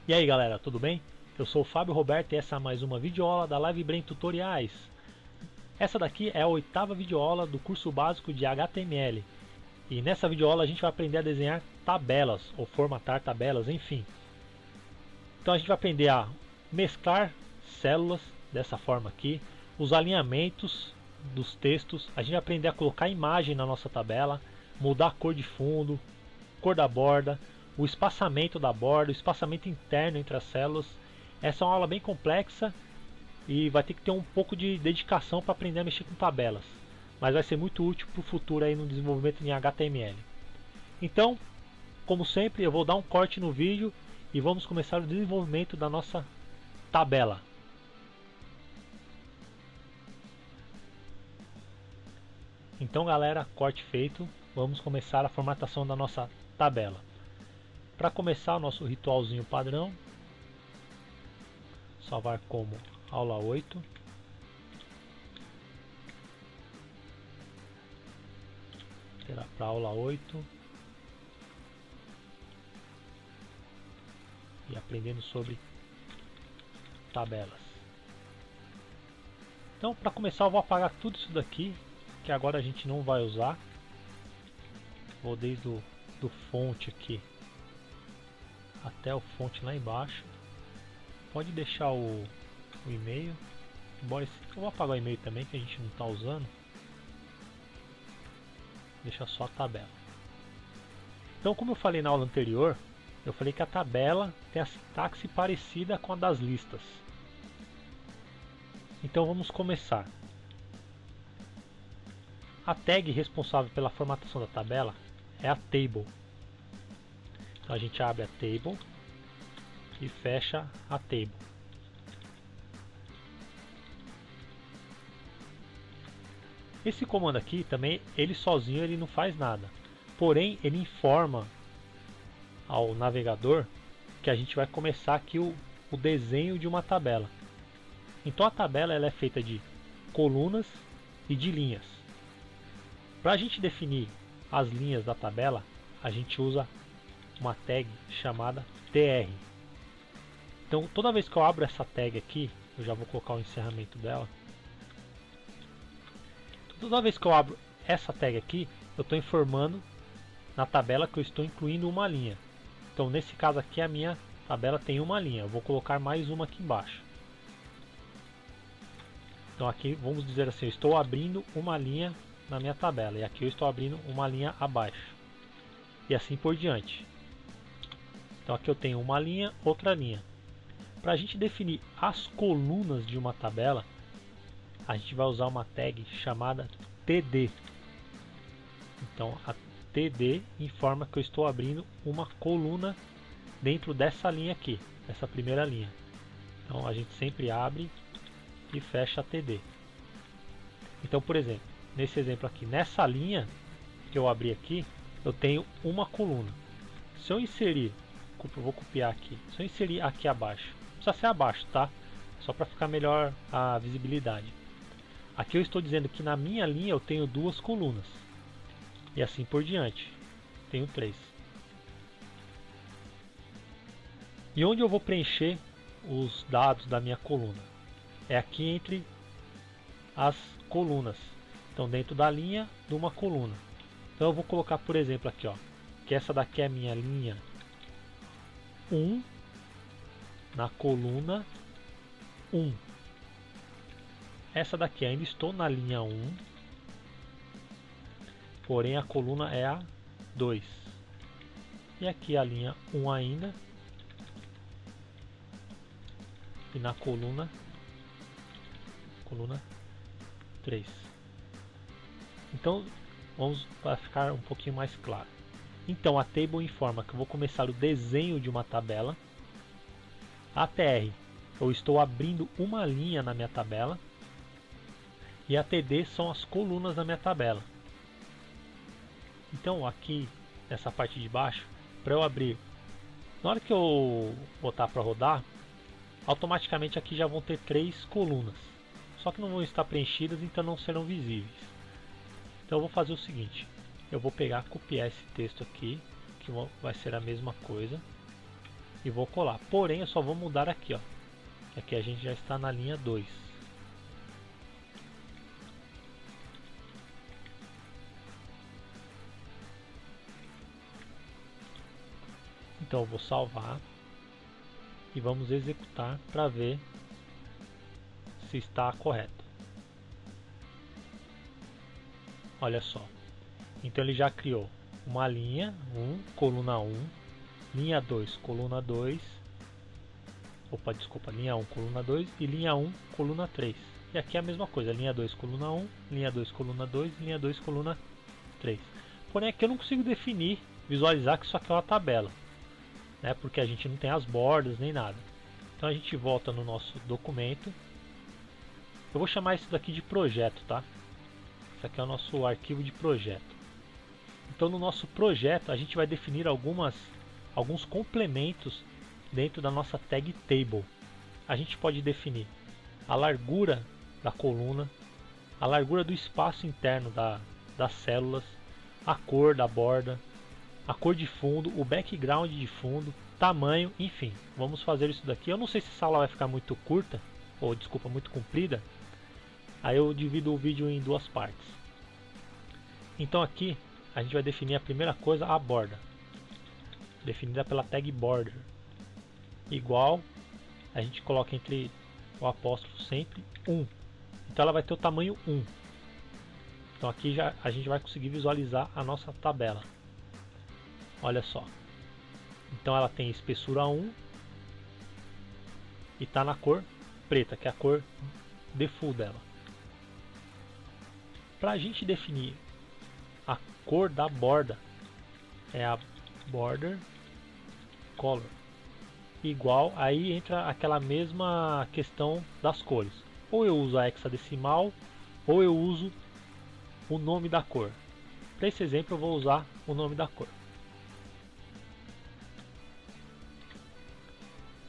E aí galera, tudo bem? Eu sou o Fábio Roberto e essa é mais uma videoaula da Live Brain Tutoriais. Essa daqui é a 8ª videoaula do curso básico de HTML. E nessa videoaula a gente vai aprender a desenhar tabelas, ou formatar tabelas, enfim. Então a gente vai aprender a mesclar células dessa forma aqui, os alinhamentos dos textos, a gente vai aprender a colocar imagem na nossa tabela, mudar a cor de fundo, cor da borda, o espaçamento da borda, o espaçamento interno entre as células. Essa é uma aula bem complexa e vai ter que ter um pouco de dedicação para aprender a mexer com tabelas, mas vai ser muito útil para o futuro aí no desenvolvimento em HTML. Então, como sempre, eu vou dar um corte no vídeo e vamos começar o desenvolvimento da nossa tabela. Então galera, corte feito, vamos começar a formatação da nossa tabela. Para começar o nosso ritualzinho padrão, salvar como aula 8. Será para aula 8. E aprendendo sobre tabelas. Então, para começar, eu vou apagar tudo isso daqui, que agora a gente não vai usar. Vou desde do fonte aqui até o fonte lá embaixo. Pode deixar o e-mail, embora eu vou apagar o e-mail também, que a gente não está usando. Deixa só a tabela. Então, como eu falei na aula anterior, eu falei que a tabela tem a sintaxe parecida com a das listas. Então vamos começar. A tag responsável pela formatação da tabela é a table. Então a gente abre a table e fecha a table. Esse comando aqui também, ele sozinho ele não faz nada. Porém, ele informa ao navegador que a gente vai começar aqui o desenho de uma tabela. Então a tabela ela é feita de colunas e de linhas. Para a gente definir as linhas da tabela, a gente usa uma tag chamada tr. Então toda vez que eu abro essa tag aqui, eu já vou colocar o encerramento dela. Toda vez que eu abro essa tag aqui, eu estou informando na tabela que eu estou incluindo uma linha. Então nesse caso aqui a minha tabela tem uma linha, eu vou colocar mais uma aqui embaixo. Então aqui vamos dizer assim, eu estou abrindo uma linha na minha tabela e aqui eu estou abrindo uma linha abaixo. E assim por diante. Então aqui eu tenho uma linha, outra linha. Para a gente definir as colunas de uma tabela, a gente vai usar uma tag chamada td. Então a td informa que eu estou abrindo uma coluna dentro dessa linha aqui, essa primeira linha. Então a gente sempre abre e fecha a td. Então, por exemplo, nesse exemplo aqui, nessa linha que eu abri aqui, eu tenho uma coluna. Se eu inserir, eu vou copiar aqui, se eu inserir aqui abaixo, precisa ser abaixo, tá? Só para ficar melhor a visibilidade. Aqui eu estou dizendo que na minha linha eu tenho duas colunas. E assim por diante. Tenho 3. E onde eu vou preencher os dados da minha coluna? É aqui entre as colunas. Então dentro da linha de uma coluna. Então eu vou colocar, por exemplo, aqui, ó, que essa daqui é a minha linha 1 na coluna 1. Essa daqui ainda estou na linha 1, porém a coluna é a 2. E aqui a linha 1 ainda. E na coluna 3. Então vamos para ficar um pouquinho mais claro. Então a table informa que eu vou começar o desenho de uma tabela. A tr, eu estou abrindo uma linha na minha tabela. E a td são as colunas da minha tabela. Então aqui nessa parte de baixo, para eu abrir, na hora que eu botar para rodar, automaticamente aqui já vão ter 3 colunas. Só que não vão estar preenchidas, então não serão visíveis. Então eu vou fazer o seguinte, eu vou pegar, copiar esse texto aqui, que vai ser a mesma coisa. e vou colar. Porém, eu só vou mudar aqui, ó. Aqui a gente já está na linha 2. Então eu vou salvar e vamos executar para ver se está correto. Olha só. Então ele já criou uma linha 1, coluna 1, linha 2, coluna 2. Opa, desculpa, linha 1, coluna 2 e linha 1, coluna 3. E aqui é a mesma coisa, linha 2, coluna 1, linha 2, coluna 2, linha 2, coluna 3. Porém aqui eu não consigo definir, visualizar que isso aqui é uma tabela, né? Porque a gente não tem as bordas nem nada. Então a gente volta no nosso documento. Eu vou chamar isso daqui de projeto, tá? Esse aqui é o nosso arquivo de projeto. Então no nosso projeto a gente vai definir alguns complementos dentro da nossa tag table. A gente pode definir a largura da coluna, a largura do espaço interno das células, a cor da borda, a cor de fundo, o background de fundo, tamanho, enfim. Vamos fazer isso daqui. Eu não sei se essa aula vai ficar muito curta, ou desculpa, muito comprida. Aí eu divido o vídeo em duas partes. Então aqui a gente vai definir a primeira coisa, a borda, definida pela tag border, igual, a gente coloca entre o apóstrofo sempre 1. Então ela vai ter o tamanho 1. Então aqui já a gente vai conseguir visualizar a nossa tabela. Olha só. Então ela tem espessura 1 e está na cor preta, que é a cor default dela. Para a gente definir a cor da borda, é a border color. Igual, aí entra aquela mesma questão das cores. Ou eu uso a hexadecimal, ou eu uso o nome da cor. Para esse exemplo eu vou usar o nome da cor.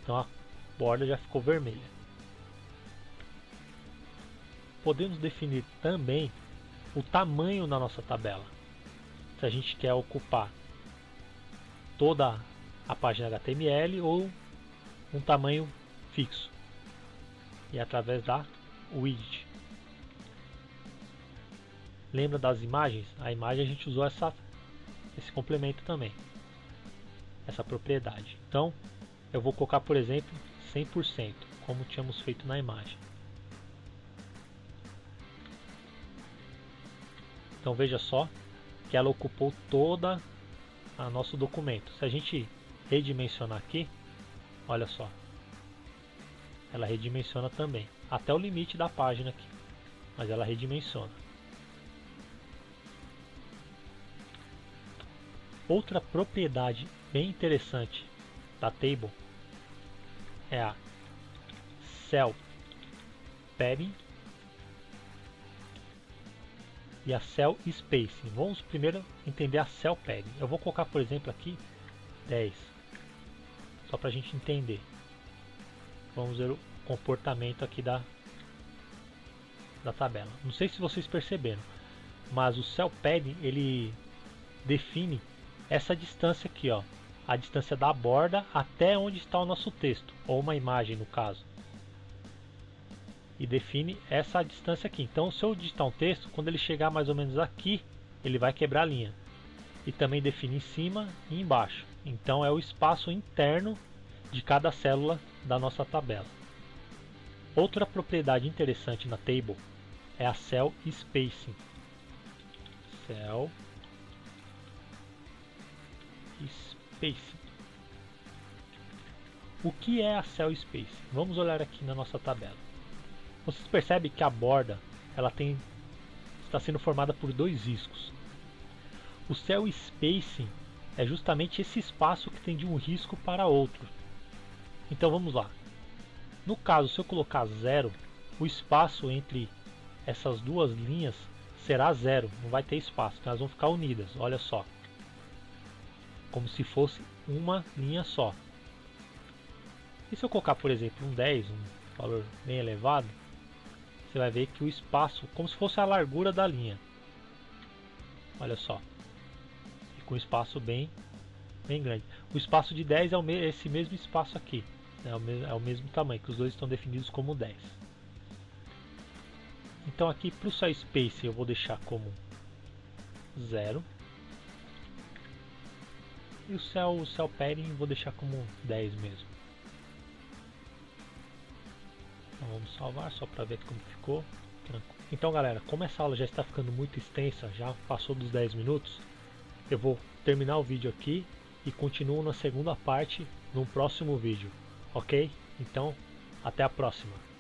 Então a borda já ficou vermelha. Podemos definir também o tamanho da nossa tabela. Se a gente quer ocupar toda a página HTML ou um tamanho fixo. E através da widget. Lembra das imagens? A imagem a gente usou esse complemento também. Essa propriedade. Então eu vou colocar, por exemplo, 100%, como tínhamos feito na imagem. Então veja só que ela ocupou toda a nosso documento. Se a gente redimensionar aqui, olha só, ela redimensiona também, até o limite da página aqui, mas ela redimensiona. Outra propriedade bem interessante da table é a cell padding e a cell spacing. Vamos primeiro entender a cell padding. Eu vou colocar, por exemplo, aqui 10, só para a gente entender. Vamos ver o comportamento aqui da tabela. Não sei se vocês perceberam, mas o cell padding ele define essa distância aqui, ó, a distância da borda até onde está o nosso texto, ou uma imagem no caso. E define essa distância aqui. Então se eu digitar um texto, quando ele chegar mais ou menos aqui, ele vai quebrar a linha. E também define em cima e embaixo. Então é o espaço interno de cada célula da nossa tabela. Outra propriedade interessante na table é a cell spacing. Cell spacing. O que é a cell spacing? Vamos olhar aqui na nossa tabela. Vocês percebem que a borda está sendo formada por dois riscos. O cell spacing é justamente esse espaço que tem de um risco para outro. Então vamos lá. No caso, se eu colocar 0, o espaço entre essas duas linhas será 0, não vai ter espaço, então elas vão ficar unidas, olha só. Como se fosse uma linha só. E se eu colocar, por exemplo, um 10, um valor bem elevado, você vai ver que o espaço, como se fosse a largura da linha. Olha só. Fica um espaço bem bem grande. O espaço de 10 é esse mesmo espaço aqui. É o mesmo tamanho, que os dois estão definidos como 10. Então aqui para o cell space eu vou deixar como 0. E o cell padding vou deixar como 10 mesmo. Então vamos salvar só para ver como ficou. Então galera, como essa aula já está ficando muito extensa, já passou dos 10 minutos, eu vou terminar o vídeo aqui e continuo na segunda parte no próximo vídeo, ok? Então, até a próxima!